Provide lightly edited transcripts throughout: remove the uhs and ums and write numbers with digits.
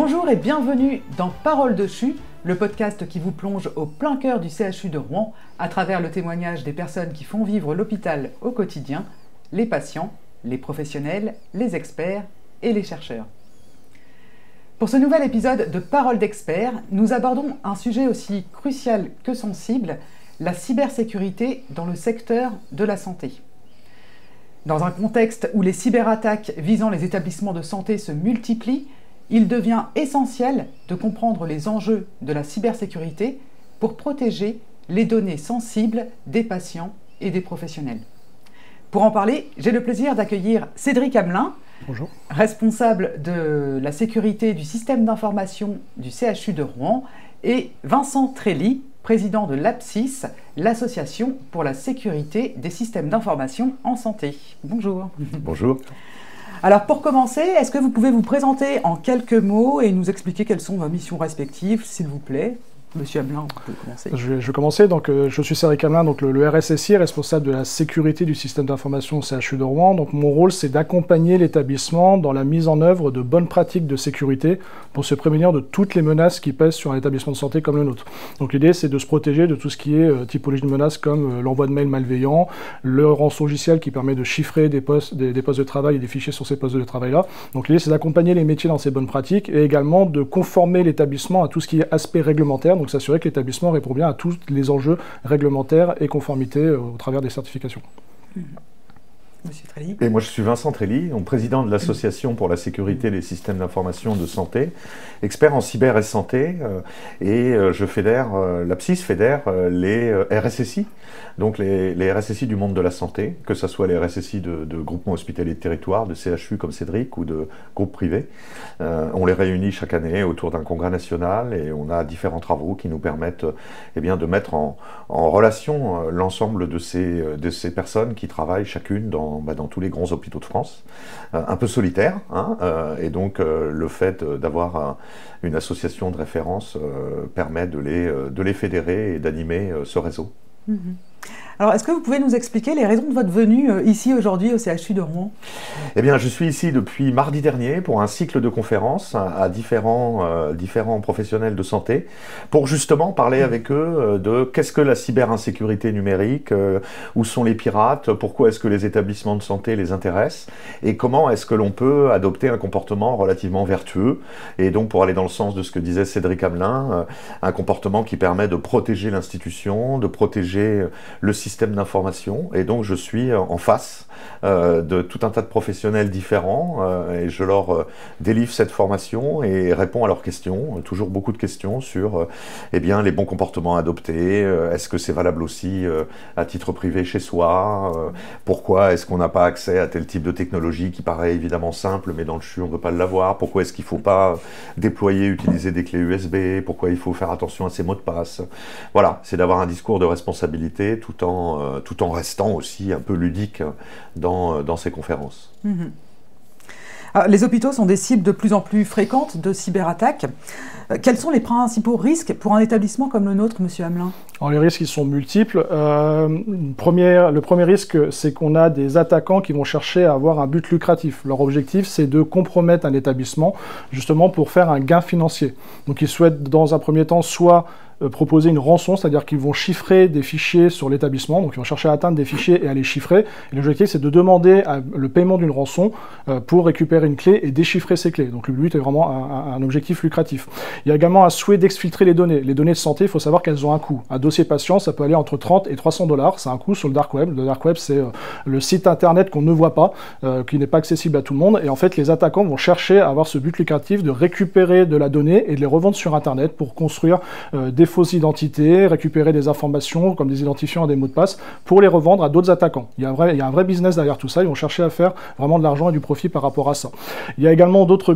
Bonjour et bienvenue dans Parole de CHU, le podcast qui vous plonge au plein cœur du CHU de Rouen à travers le témoignage des personnes qui font vivre l'hôpital au quotidien, les patients, les professionnels, les experts et les chercheurs. Pour ce nouvel épisode de Parole d'experts, nous abordons un sujet aussi crucial que sensible, la cybersécurité dans le secteur de la santé. Dans un contexte où les cyberattaques visant les établissements de santé se multiplient, il devient essentiel de comprendre les enjeux de la cybersécurité pour protéger les données sensibles des patients et des professionnels. Pour en parler, j'ai le plaisir d'accueillir Cédric Hamelin, bonjour, responsable de la sécurité du système d'information du CHU de Rouen, et Vincent Trelli, président de l'APSIS, l'association pour la sécurité des systèmes d'information en santé. Bonjour. Bonjour. Alors pour commencer, est-ce que vous pouvez vous présenter en quelques mots et nous expliquer quelles sont vos missions respectives, s'il vous plaît? Monsieur Hamelin, vous pouvez commencer. Je vais commencer. Donc, je suis Cédric Hamelin, donc le RSSI, responsable de la sécurité du système d'information au CHU de Rouen. Donc, mon rôle, c'est d'accompagner l'établissement dans la mise en œuvre de bonnes pratiques de sécurité pour se prémunir de toutes les menaces qui pèsent sur un établissement de santé comme le nôtre. Donc, l'idée, c'est de se protéger de tout ce qui est typologie de menaces comme l'envoi de mails malveillants, le rançongiciel qui permet de chiffrer des postes de travail et des fichiers sur ces postes de travail-là. Donc, l'idée, c'est d'accompagner les métiers dans ces bonnes pratiques et également de conformer l'établissement à tout ce qui est aspect réglementaire. Donc, s'assurer que l'établissement répond bien à tous les enjeux réglementaires et conformité au travers des certifications. Monsieur Trelli. Et moi, je suis Vincent Trelli, président de l'Association pour la sécurité des systèmes d'information de santé, expert en cyber et santé, et je fédère, l'APSIS fédère les RSSI, donc les RSSI du monde de la santé, que ce soit les RSSI de groupements hospitaliers de territoire, de CHU comme Cédric ou de groupes privés. On les réunit chaque année autour d'un congrès national et on a différents travaux qui nous permettent de mettre en relation l'ensemble de ces personnes qui travaillent chacune dans tous les grands hôpitaux de France, un peu solitaire, et donc le fait d'avoir une association de référence permet de les fédérer et d'animer ce réseau. Alors, est-ce que vous pouvez nous expliquer les raisons de votre venue ici aujourd'hui au CHU de Rouen? Eh bien, je suis ici depuis mardi dernier pour un cycle de conférences à différents professionnels de santé pour justement parler avec eux de qu'est-ce que la cyberinsécurité numérique, où sont les pirates, pourquoi est-ce que les établissements de santé les intéressent et comment est-ce que l'on peut adopter un comportement relativement vertueux et donc pour aller dans le sens de ce que disait Cédric Hamelin, un comportement qui permet de protéger l'institution, de protéger le système d'information, et donc je suis en face de tout un tas de professionnels différents et je leur délivre cette formation et réponds à leurs questions, toujours beaucoup de questions sur les bons comportements adoptés, est-ce que c'est valable aussi à titre privé chez soi, pourquoi est-ce qu'on n'a pas accès à tel type de technologie qui paraît évidemment simple mais dans le CHU on ne peut pas l'avoir, pourquoi est-ce qu'il ne faut pas déployer, utiliser des clés USB, pourquoi il faut faire attention à ses mots de passe. Voilà, c'est d'avoir un discours de responsabilité tout en restant aussi un peu ludique dans ces conférences. Alors, les hôpitaux sont des cibles de plus en plus fréquentes de cyberattaques. Quels sont les principaux risques pour un établissement comme le nôtre, monsieur Hamelin? Alors, les risques, ils sont multiples. Le premier risque, c'est qu'on a des attaquants qui vont chercher à avoir un but lucratif. Leur objectif, c'est de compromettre un établissement, justement pour faire un gain financier. Donc, ils souhaitent, dans un premier temps, soit proposer une rançon, c'est-à-dire qu'ils vont chiffrer des fichiers sur l'établissement, donc ils vont chercher à atteindre des fichiers et à les chiffrer. Et l'objectif, c'est de demander le paiement d'une rançon pour récupérer une clé et déchiffrer ces clés. Donc le but est vraiment un objectif lucratif. Il y a également un souhait d'exfiltrer les données. Les données de santé, il faut savoir qu'elles ont un coût. Un dossier patient, ça peut aller entre 30 et 300 $. C'est un coût sur le dark web. Le dark web, c'est le site internet qu'on ne voit pas, qui n'est pas accessible à tout le monde. Et en fait, les attaquants vont chercher à avoir ce but lucratif de récupérer de la donnée et de les revendre sur internet pour construire des fausses identités, récupérer des informations comme des identifiants et des mots de passe pour les revendre à d'autres attaquants. Il y a un vrai business derrière tout ça. Ils vont chercher à faire vraiment de l'argent et du profit par rapport à ça. Il y a également d'autres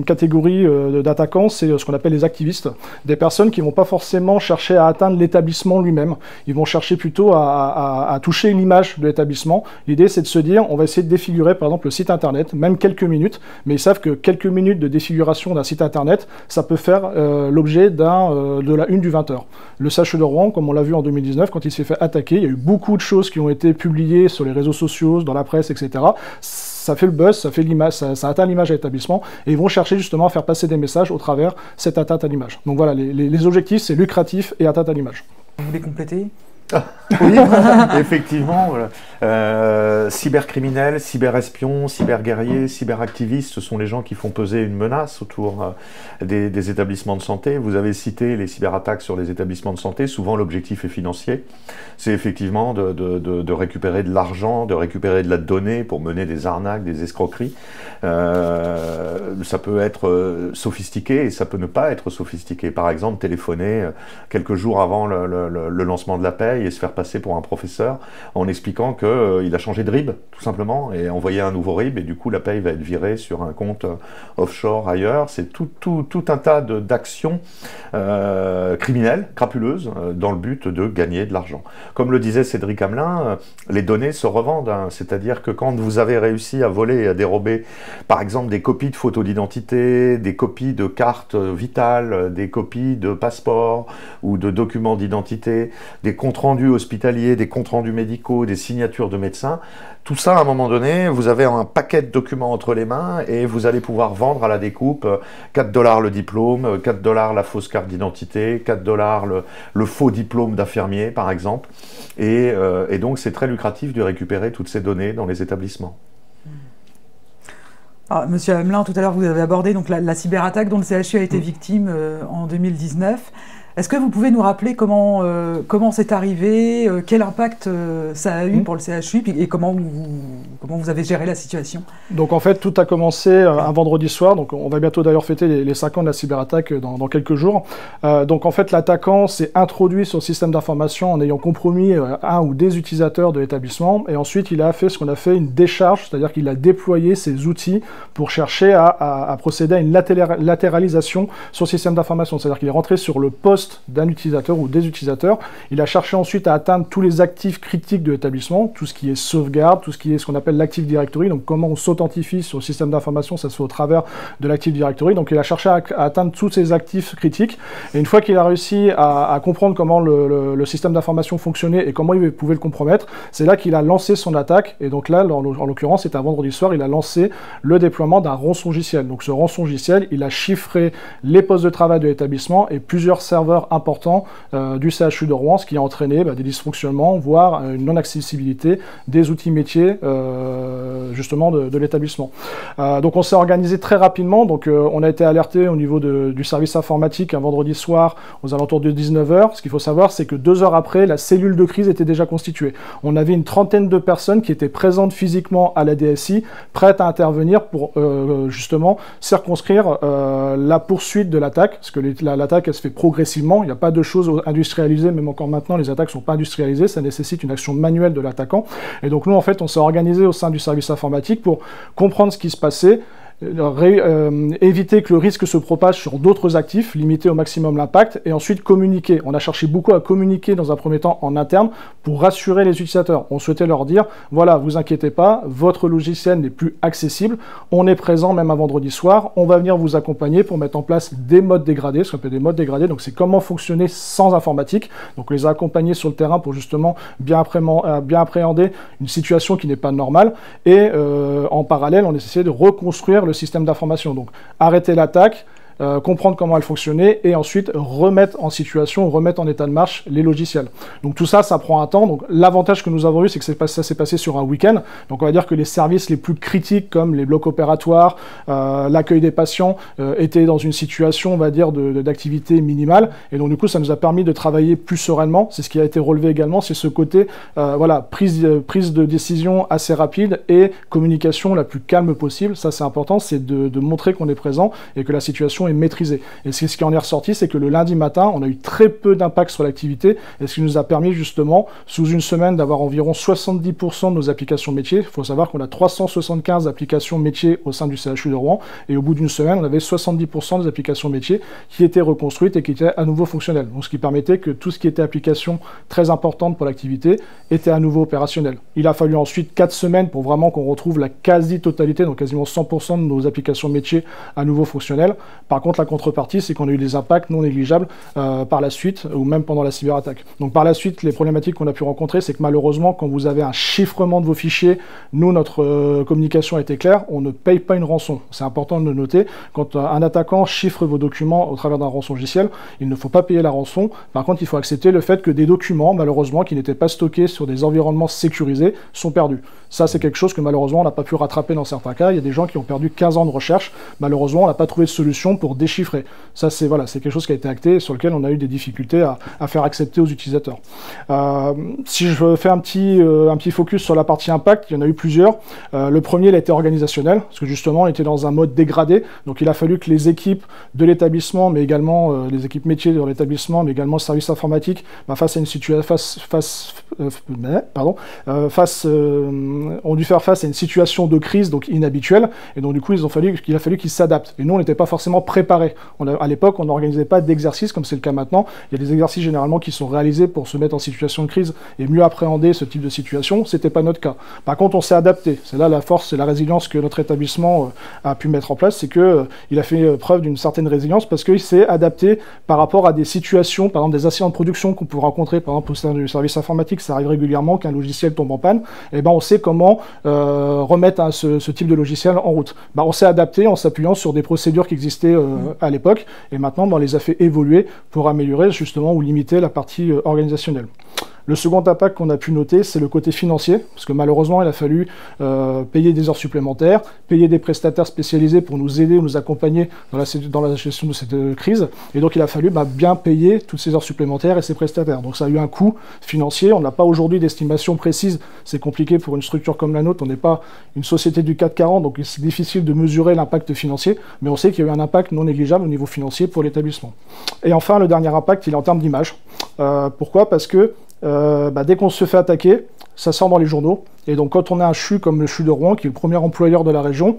catégories d'attaquants, c'est ce qu'on appelle les activistes, des personnes qui ne vont pas forcément chercher à atteindre l'établissement lui-même. Ils vont chercher plutôt à toucher l'image de l'établissement. L'idée, c'est de se dire, on va essayer de défigurer par exemple le site internet, même quelques minutes, mais ils savent que quelques minutes de défiguration d'un site internet, ça peut faire l'objet de la une du 20h. Le CHU de Rouen, comme on l'a vu en 2019, quand il s'est fait attaquer, il y a eu beaucoup de choses qui ont été publiées sur les réseaux sociaux, dans la presse, etc. ça fait le buzz, ça fait l'image, ça atteint l'image à l'établissement, et ils vont chercher justement à faire passer des messages au travers cette atteinte à l'image. Donc voilà, les objectifs, c'est lucratif et atteinte à l'image. Vous voulez compléter? Oui, effectivement. Cybercriminels, cyberespions, cyberguerriers, cyberactivistes, ce sont les gens qui font peser une menace autour des établissements de santé. Vous avez cité les cyberattaques sur les établissements de santé. Souvent, l'objectif est financier. C'est effectivement de récupérer de l'argent, de récupérer de la donnée pour mener des arnaques, des escroqueries. Ça peut être sophistiqué et ça peut ne pas être sophistiqué. Par exemple, téléphoner quelques jours avant le lancement de la paie et se faire passer pour un professeur en expliquant qu'il a changé de RIB, tout simplement, et envoyer un nouveau RIB, et du coup la paye va être virée sur un compte offshore ailleurs. C'est tout un tas d'actions criminelles, crapuleuses, dans le but de gagner de l'argent. Comme le disait Cédric Hamelin, les données se revendent, hein, c'est-à-dire que quand vous avez réussi à voler et à dérober, par exemple, des copies de photos d'identité, des copies de cartes vitales, des copies de passeports ou de documents d'identité, des comptes rendus hospitaliers, des comptes rendus médicaux, des signatures de médecins, tout ça, à un moment donné, vous avez un paquet de documents entre les mains et vous allez pouvoir vendre à la découpe 4 $ le diplôme, 4 $ la fausse carte d'identité, 4 $ le faux diplôme d'infirmier, par exemple. Et donc, c'est très lucratif de récupérer toutes ces données dans les établissements. Alors, Monsieur Hamelin, tout à l'heure, vous avez abordé donc, la cyberattaque dont le CHU a été victime en 2019. Est-ce que vous pouvez nous rappeler comment c'est arrivé, quel impact ça a eu pour le CHU et comment vous avez géré la situation? Donc en fait, tout a commencé un vendredi soir. Donc on va bientôt d'ailleurs fêter les 5 ans de la cyberattaque dans quelques jours. Donc en fait, l'attaquant s'est introduit sur le système d'information en ayant compromis un ou des utilisateurs de l'établissement. Et ensuite, il a fait ce qu'on a fait une décharge, c'est-à-dire qu'il a déployé ses outils pour chercher à procéder à une latéralisation sur le système d'information. C'est-à-dire qu'il est rentré sur le poste d'un utilisateur ou des utilisateurs. Il a cherché ensuite à atteindre tous les actifs critiques de l'établissement, tout ce qui est sauvegarde, tout ce qui est ce qu'on appelle l'Active Directory. Donc comment on s'authentifie sur le système d'information, ça se fait au travers de l'Active Directory. Donc il a cherché à atteindre tous ces actifs critiques. Et une fois qu'il a réussi à comprendre comment le système d'information fonctionnait et comment il pouvait le compromettre, c'est là qu'il a lancé son attaque. Et donc là, en l'occurrence, c'était un vendredi soir, il a lancé le déploiement d'un rançongiciel. Donc ce rançongiciel, il a chiffré les postes de travail de l'établissement et plusieurs serveurs importants du CHU de Rouen, ce qui a entraîné des dysfonctionnements, voire une non-accessibilité des outils métiers justement de l'établissement. Donc on s'est organisé très rapidement, donc on a été alerté au niveau du service informatique un vendredi soir aux alentours de 19 h. Ce qu'il faut savoir, c'est que 2 heures après, la cellule de crise était déjà constituée. On avait une trentaine de personnes qui étaient présentes physiquement à la DSI, prêtes à intervenir pour justement circonscrire la poursuite de l'attaque, parce que l'attaque elle se fait progressivement. Il n'y a pas de choses industrialisées, même encore maintenant, les attaques ne sont pas industrialisées, ça nécessite une action manuelle de l'attaquant. Et donc nous, en fait, on s'est organisé au sein du service informatique pour comprendre ce qui se passait, éviter que le risque se propage sur d'autres actifs, limiter au maximum l'impact, et ensuite communiquer. On a cherché beaucoup à communiquer dans un premier temps en interne pour rassurer les utilisateurs. On souhaitait leur dire, voilà, vous inquiétez pas, votre logiciel n'est plus accessible, on est présent même un vendredi soir, on va venir vous accompagner pour mettre en place des modes dégradés, ce qu'on appelle des modes dégradés, donc c'est comment fonctionner sans informatique. Donc on les a accompagnés sur le terrain pour justement bien appréhender une situation qui n'est pas normale, et en parallèle, on essayait de reconstruire le système d'information. Donc arrêter l'attaque, comprendre comment elle fonctionnait et ensuite remettre en situation, remettre en état de marche les logiciels. Donc tout ça, ça prend un temps. Donc l'avantage que nous avons eu, c'est que ça s'est passé sur un week-end. Donc on va dire que les services les plus critiques comme les blocs opératoires, l'accueil des patients étaient dans une situation, on va dire, d'activité minimale. Et donc du coup, ça nous a permis de travailler plus sereinement. C'est ce qui a été relevé également, c'est ce côté voilà, prise de décision assez rapide et communication la plus calme possible. Ça, c'est important, c'est de montrer qu'on est présent et que la situation est maîtrisée. Et ce qui en est ressorti, c'est que le lundi matin, on a eu très peu d'impact sur l'activité, et ce qui nous a permis justement, sous une semaine, d'avoir environ 70% de nos applications métiers. Il faut savoir qu'on a 375 applications métiers au sein du CHU de Rouen, et au bout d'une semaine, on avait 70% des applications métiers qui étaient reconstruites et qui étaient à nouveau fonctionnelles. Donc ce qui permettait que tout ce qui était application très importante pour l'activité était à nouveau opérationnel. Il a fallu ensuite 4 semaines pour vraiment qu'on retrouve la quasi-totalité, donc quasiment 100% de nos applications métiers à nouveau fonctionnelles. Par contre, la contrepartie, c'est qu'on a eu des impacts non négligeables par la suite, ou même pendant la cyberattaque. Donc par la suite, les problématiques qu'on a pu rencontrer, c'est que malheureusement, quand vous avez un chiffrement de vos fichiers, nous, notre communication a été claire, on ne paye pas une rançon. C'est important de le noter. Quand un attaquant chiffre vos documents au travers d'un rançongiciel, il ne faut pas payer la rançon. Par contre, il faut accepter le fait que des documents, malheureusement, qui n'étaient pas stockés sur des environnements sécurisés, sont perdus. Ça, c'est quelque chose que malheureusement, on n'a pas pu rattraper dans certains cas. Il y a des gens qui ont perdu 15 ans de recherche. Malheureusement, on n'a pas trouvé de solution pour déchiffrer. Ça, c'est quelque chose qui a été acté et sur lequel on a eu des difficultés à faire accepter aux utilisateurs. Si je fais un petit focus sur la partie impact, il y en a eu plusieurs. Le premier, il a été organisationnel, parce que justement, on était dans un mode dégradé. Donc, il a fallu que les équipes de l'établissement, mais également les équipes métiers de l'établissement, mais également le service informatique, face à une situation, ont dû faire face à une situation de crise donc inhabituelle, et donc du coup il a fallu qu'ils s'adaptent. Et nous on n'était pas forcément préparés. À l'époque on n'organisait pas d'exercices comme c'est le cas maintenant. Il y a des exercices généralement qui sont réalisés pour se mettre en situation de crise et mieux appréhender ce type de situation. C'était pas notre cas. Par contre on s'est adapté. C'est là la force et la résilience que notre établissement a pu mettre en place, c'est que il a fait preuve d'une certaine résilience parce qu'il s'est adapté par rapport à des situations, par exemple des incidents de production qu'on peut rencontrer, par exemple au sein du service informatique, ça arrive régulièrement qu'un logiciel tombe en panne. Et on sait comment remettre ce type de logiciel en route. On s'est adapté en s'appuyant sur des procédures qui existaient à l'époque, et maintenant on les a fait évoluer pour améliorer justement ou limiter la partie organisationnelle. Le second impact qu'on a pu noter, c'est le côté financier, parce que malheureusement, il a fallu payer des heures supplémentaires, payer des prestataires spécialisés pour nous aider ou nous accompagner dans la gestion de cette crise, et donc il a fallu bien payer toutes ces heures supplémentaires et ces prestataires. Donc ça a eu un coût financier, on n'a pas aujourd'hui d'estimation précise, c'est compliqué pour une structure comme la nôtre, on n'est pas une société du CAC 40, donc c'est difficile de mesurer l'impact financier, mais on sait qu'il y a eu un impact non négligeable au niveau financier pour l'établissement. Et enfin, le dernier impact, il est en termes d'image. Pourquoi ? Parce que dès qu'on se fait attaquer, ça sort dans les journaux. Et donc quand on a un CHU comme le CHU de Rouen, qui est le premier employeur de la région,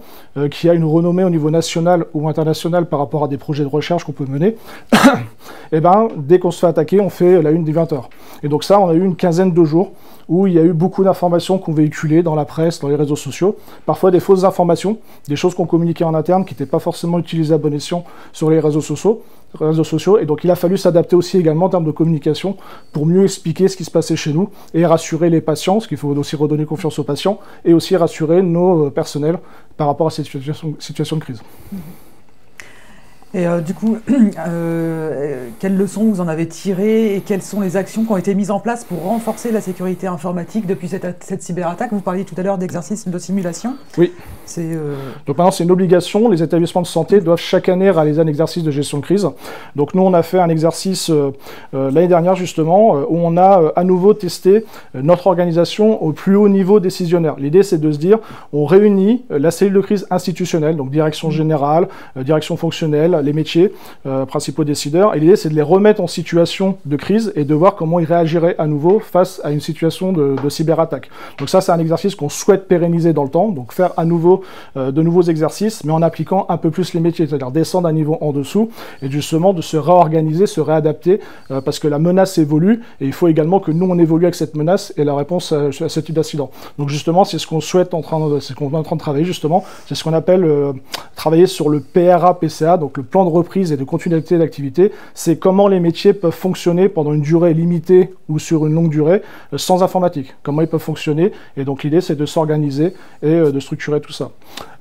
qui a une renommée au niveau national ou international par rapport à des projets de recherche qu'on peut mener, et dès qu'on se fait attaquer, on fait la une des 20 heures. Et donc ça, on a eu une quinzaine de jours où il y a eu beaucoup d'informations qu'on véhiculait dans la presse, dans les réseaux sociaux, parfois des fausses informations, des choses qu'on communiquait en interne qui n'étaient pas forcément utilisées à bon escient sur les réseaux sociaux, et donc il a fallu s'adapter aussi également en termes de communication pour mieux expliquer ce qui se passait chez nous et rassurer les patients, parce qu'il faut aussi redonner confiance aux patients, et aussi rassurer nos personnels par rapport à cette situation de crise. Et du coup, quelles leçons vous en avez tirées et quelles sont les actions qui ont été mises en place pour renforcer la sécurité informatique depuis cette cyberattaque? Vous parliez tout à l'heure d'exercices de simulation. Oui. Donc maintenant, c'est une obligation. Les établissements de santé doivent chaque année réaliser un exercice de gestion de crise. Donc nous, on a fait un exercice l'année dernière, justement, où on a à nouveau testé notre organisation au plus haut niveau décisionnaire. L'idée, c'est de se dire, on réunit la cellule de crise institutionnelle, donc direction générale, direction fonctionnelle, les métiers, principaux décideurs, et l'idée c'est de les remettre en situation de crise et de voir comment ils réagiraient à nouveau face à une situation de cyberattaque. Donc ça c'est un exercice qu'on souhaite pérenniser dans le temps, donc faire à nouveau de nouveaux exercices, mais en appliquant un peu plus les métiers, c'est-à-dire descendre un niveau en dessous, et justement de se réorganiser, se réadapter, parce que la menace évolue, et il faut également que nous on évolue avec cette menace et la réponse à ce type d'accident. Donc justement c'est ce qu'on souhaite c'est ce qu'on est en train de travailler justement, c'est ce qu'on appelle travailler sur le PRA-PCA, donc le plan de reprise et de continuité d'activité, c'est comment les métiers peuvent fonctionner pendant une durée limitée ou sur une longue durée sans informatique, comment ils peuvent fonctionner, et donc l'idée c'est de s'organiser et de structurer tout ça.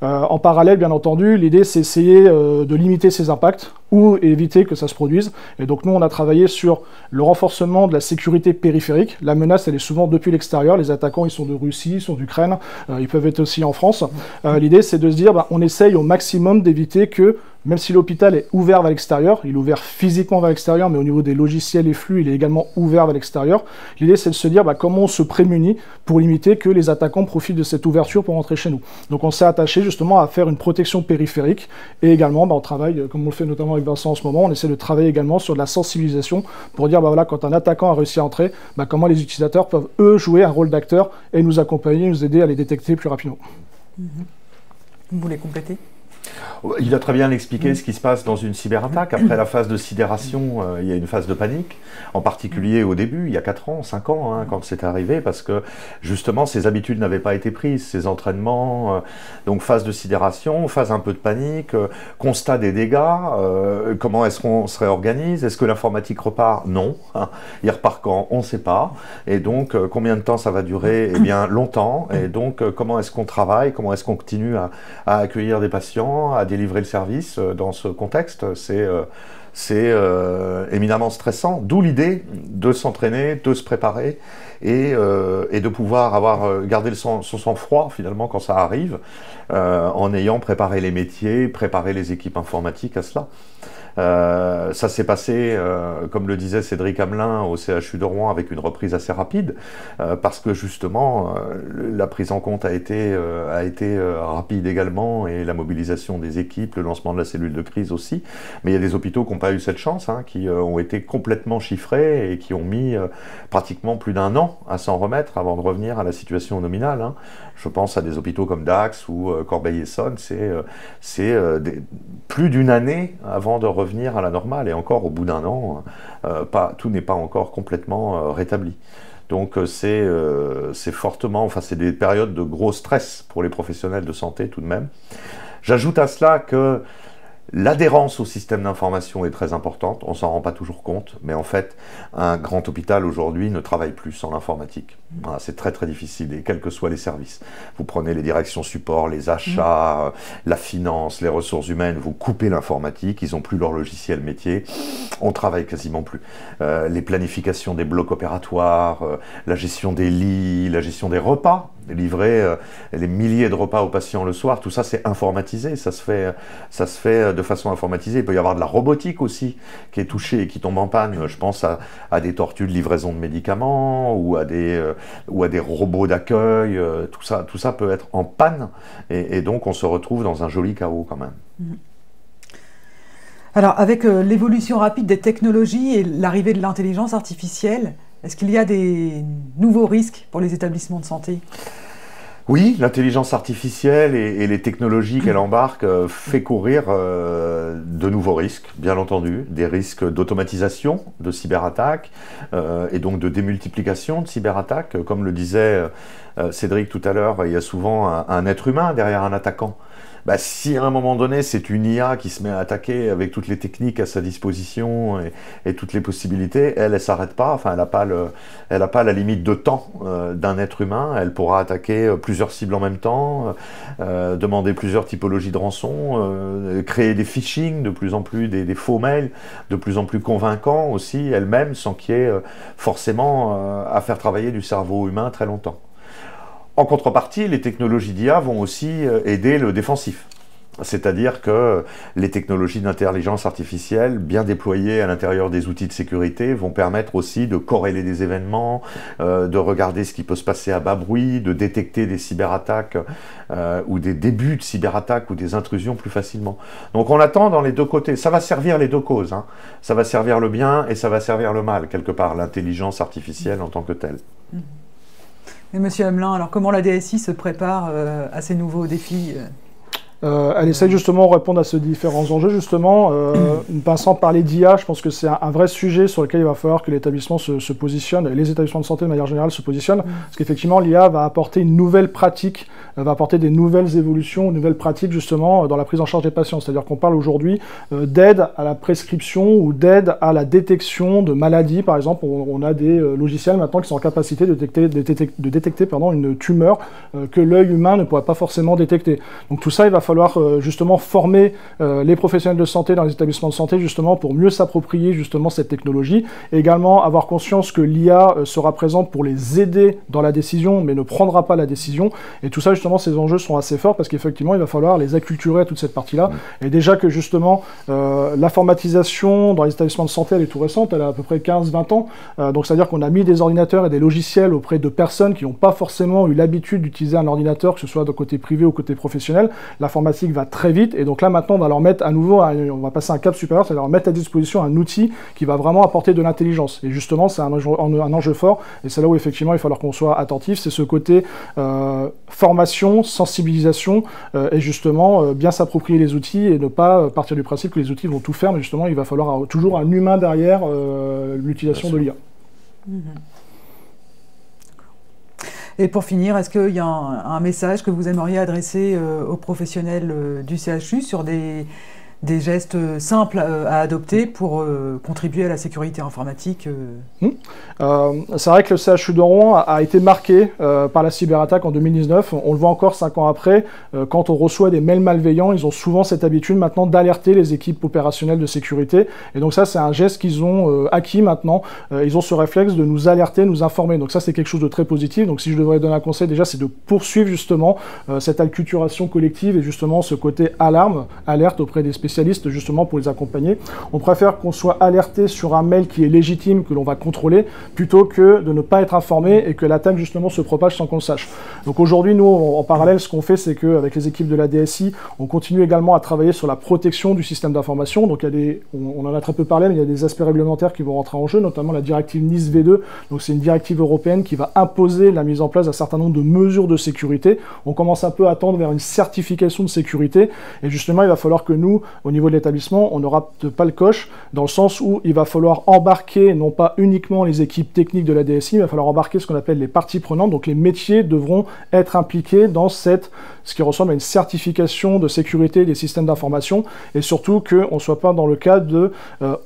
En parallèle, bien entendu, l'idée c'est essayer de limiter ces impacts ou éviter que ça se produise, et donc nous on a travaillé sur le renforcement de la sécurité périphérique. La menace elle est souvent depuis l'extérieur, les attaquants ils sont de Russie, ils sont d'Ukraine, ils peuvent être aussi en France. L'idée c'est de se dire on essaye au maximum d'éviter que, même si l'hôpital est ouvert vers l'extérieur, il est ouvert physiquement vers l'extérieur, mais au niveau des logiciels et flux, il est également ouvert vers l'extérieur. L'idée, c'est de se dire comment on se prémunit pour limiter que les attaquants profitent de cette ouverture pour rentrer chez nous. Donc on s'est attaché justement à faire une protection périphérique, et également on travaille, comme on le fait notamment avec Vincent en ce moment, on essaie de travailler également sur de la sensibilisation pour dire quand un attaquant a réussi à entrer, comment les utilisateurs peuvent eux jouer un rôle d'acteur et nous accompagner, nous aider à les détecter plus rapidement. Vous voulez compléter ? Il a très bien expliqué ce qui se passe dans une cyberattaque. Après la phase de sidération, il y a une phase de panique, en particulier au début, il y a 4 ans, 5 ans, hein, quand c'est arrivé, parce que justement, ces habitudes n'avaient pas été prises, ces entraînements. Donc phase de sidération, phase un peu de panique, constat des dégâts, comment est-ce qu'on se réorganise, est-ce que l'informatique repart? Non. Il repart quand? On ne sait pas. Et donc, combien de temps ça va durer? Eh bien, longtemps. Et donc, comment est-ce qu'on travaille? Comment est-ce qu'on continue à accueillir des patients, à délivrer le service dans ce contexte? C'est éminemment stressant, d'où l'idée de s'entraîner, de se préparer et de pouvoir garder son sang-froid finalement quand ça arrive, en ayant préparé les métiers, préparé les équipes informatiques à cela. Ça s'est passé, comme le disait Cédric Hamelin, au CHU de Rouen avec une reprise assez rapide, parce que justement la prise en compte a été rapide également, et la mobilisation des équipes, le lancement de la cellule de crise aussi. Mais il y a des hôpitaux qui n'ont pas eu cette chance, hein, qui ont été complètement chiffrés et qui ont mis pratiquement plus d'1 an à s'en remettre avant de revenir à la situation nominale, hein. Je pense à des hôpitaux comme Dax ou Corbeil-Essonnes, c'est plus d'1 année avant de revenir à la normale, et encore au bout d'1 an, tout n'est pas encore complètement rétabli. Donc c'est fortement, enfin c'est des périodes de gros stress pour les professionnels de santé tout de même. J'ajoute à cela que l'adhérence au système d'information est très importante, on ne s'en rend pas toujours compte, mais en fait, un grand hôpital aujourd'hui ne travaille plus sans l'informatique. Voilà, c'est très très difficile, et quels que soient les services. Vous prenez les directions support, les achats, la finance, les ressources humaines, vous coupez l'informatique, ils n'ont plus leur logiciel métier, on travaille quasiment plus. Les planifications des blocs opératoires, la gestion des lits, la gestion des repas, livrer les milliers de repas aux patients le soir, tout ça c'est informatisé, ça se fait de façon informatisée. Il peut y avoir de la robotique aussi qui est touchée et qui tombe en panne. Je pense à des tortues de livraison de médicaments ou à des robots d'accueil. Tout ça peut être en panne, et donc on se retrouve dans un joli chaos quand même. Alors, avec l'évolution rapide des technologies et l'arrivée de l'intelligence artificielle, est-ce qu'il y a des nouveaux risques pour les établissements de santé? Oui, l'intelligence artificielle et les technologies qu'elle embarque fait courir de nouveaux risques, bien entendu, des risques d'automatisation de cyberattaques et donc de démultiplication de cyberattaques. Comme le disait Cédric tout à l'heure, il y a souvent un être humain derrière un attaquant. Bah, si à un moment donné c'est une IA qui se met à attaquer avec toutes les techniques à sa disposition et toutes les possibilités, elle s'arrête pas, enfin elle a pas la limite de temps d'un être humain, elle pourra attaquer plusieurs cibles en même temps, demander plusieurs typologies de rançon, créer des phishing de plus en plus, des faux mails de plus en plus convaincants aussi elle-même, sans qu'il y ait forcément à faire travailler du cerveau humain très longtemps. En contrepartie, les technologies d'IA vont aussi aider le défensif. C'est-à-dire que les technologies d'intelligence artificielle, bien déployées à l'intérieur des outils de sécurité, vont permettre aussi de corréler des événements, de regarder ce qui peut se passer à bas bruit, de détecter des cyberattaques ou des débuts de cyberattaques ou des intrusions plus facilement. Donc on attend dans les deux côtés. Ça va servir les deux causes, hein. Ça va servir le bien et ça va servir le mal, quelque part, l'intelligence artificielle en tant que telle. Et Monsieur Hamelin, alors comment la DSI se prépare à ces nouveaux défis? Elle essaye justement de répondre à ces différents enjeux, justement. Passant par les d'IA, je pense que c'est un vrai sujet sur lequel il va falloir que l'établissement se positionne, et les établissements de santé de manière générale se positionnent, parce qu'effectivement l'IA va apporter une nouvelle pratique, va apporter des nouvelles évolutions, de nouvelles pratiques justement dans la prise en charge des patients. C'est-à-dire qu'on parle aujourd'hui d'aide à la prescription ou d'aide à la détection de maladies. Par exemple, on a des logiciels maintenant qui sont en capacité de détecter une tumeur que l'œil humain ne pourrait pas forcément détecter. Donc tout ça, il va falloir justement former les professionnels de santé dans les établissements de santé justement pour mieux s'approprier justement cette technologie, et également avoir conscience que l'IA sera présente pour les aider dans la décision mais ne prendra pas la décision, et tout ça justement, ces enjeux sont assez forts parce qu'effectivement il va falloir les acculturer à toute cette partie-là, et déjà que justement l'informatisation dans les établissements de santé elle est tout récente, elle a à peu près 15-20 ans, donc c'est-à-dire qu'on a mis des ordinateurs et des logiciels auprès de personnes qui n'ont pas forcément eu l'habitude d'utiliser un ordinateur, que ce soit de côté privé ou côté professionnel. La informatique va très vite, et donc là maintenant on va leur mettre à nouveau, on va passer un cap supérieur, c'est-à-dire leur mettre à disposition un outil qui va vraiment apporter de l'intelligence. Et justement c'est un enjeu fort, et c'est là où effectivement il va falloir qu'on soit attentif, c'est ce côté formation, sensibilisation, et justement bien s'approprier les outils et ne pas partir du principe que les outils vont tout faire, mais justement il va falloir toujours un humain derrière l'utilisation de l'IA. Et pour finir, est-ce qu'il y a un message que vous aimeriez adresser aux professionnels du CHU sur des gestes simples à adopter pour contribuer à la sécurité informatique C'est vrai que le CHU de Rouen a été marqué par la cyberattaque en 2019. On le voit encore 5 ans après. Quand on reçoit des mails malveillants, ils ont souvent cette habitude maintenant d'alerter les équipes opérationnelles de sécurité. Et donc ça, c'est un geste qu'ils ont acquis maintenant. Ils ont ce réflexe de nous alerter, nous informer. Donc ça, c'est quelque chose de très positif. Donc si je devrais donner un conseil, déjà, c'est de poursuivre justement cette acculturation collective et justement ce côté alerte auprès des spécialistes justement pour les accompagner. On préfère qu'on soit alerté sur un mail qui est légitime, que l'on va contrôler, plutôt que de ne pas être informé et que l'attaque justement se propage sans qu'on le sache. Donc aujourd'hui, nous, en parallèle, ce qu'on fait, c'est qu'avec les équipes de la DSI, on continue également à travailler sur la protection du système d'information. Donc il y a on en a très peu parlé, mais il y a des aspects réglementaires qui vont rentrer en jeu, notamment la directive NIS V2. Donc c'est une directive européenne qui va imposer la mise en place d'un certain nombre de mesures de sécurité. On commence un peu à tendre vers une certification de sécurité, et justement, il va falloir que nous, au niveau de l'établissement, on n'aura pas le coche, dans le sens où il va falloir embarquer non pas uniquement les équipes techniques de la DSI, mais il va falloir embarquer ce qu'on appelle les parties prenantes. Donc les métiers devront être impliqués dans ce qui ressemble à une certification de sécurité des systèmes d'information, et surtout qu'on ne soit pas dans le cas de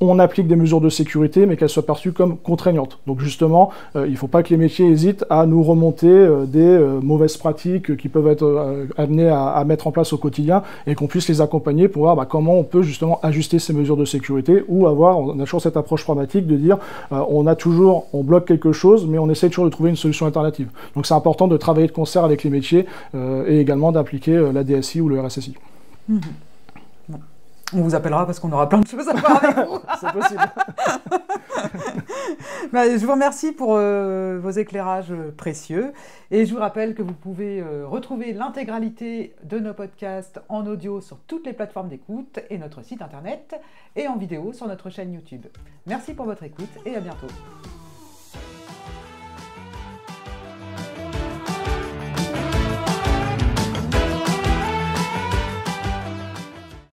on applique des mesures de sécurité, mais qu'elles soient perçues comme contraignantes. Donc justement, il ne faut pas que les métiers hésitent à nous remonter des mauvaises pratiques qui peuvent être amenées à mettre en place au quotidien, et qu'on puisse les accompagner pour voir comment on peut justement ajuster ces mesures de sécurité, ou on a toujours cette approche pragmatique de dire on bloque quelque chose, mais on essaie toujours de trouver une solution alternative. Donc c'est important de travailler de concert avec les métiers et également d'impliquer la DSI ou le RSSI. Bon. On vous appellera parce qu'on aura plein de choses à voir avec vous. C'est possible. Je vous remercie pour vos éclairages précieux, et je vous rappelle que vous pouvez retrouver l'intégralité de nos podcasts en audio sur toutes les plateformes d'écoute et notre site internet, et en vidéo sur notre chaîne YouTube. Merci pour votre écoute et à bientôt.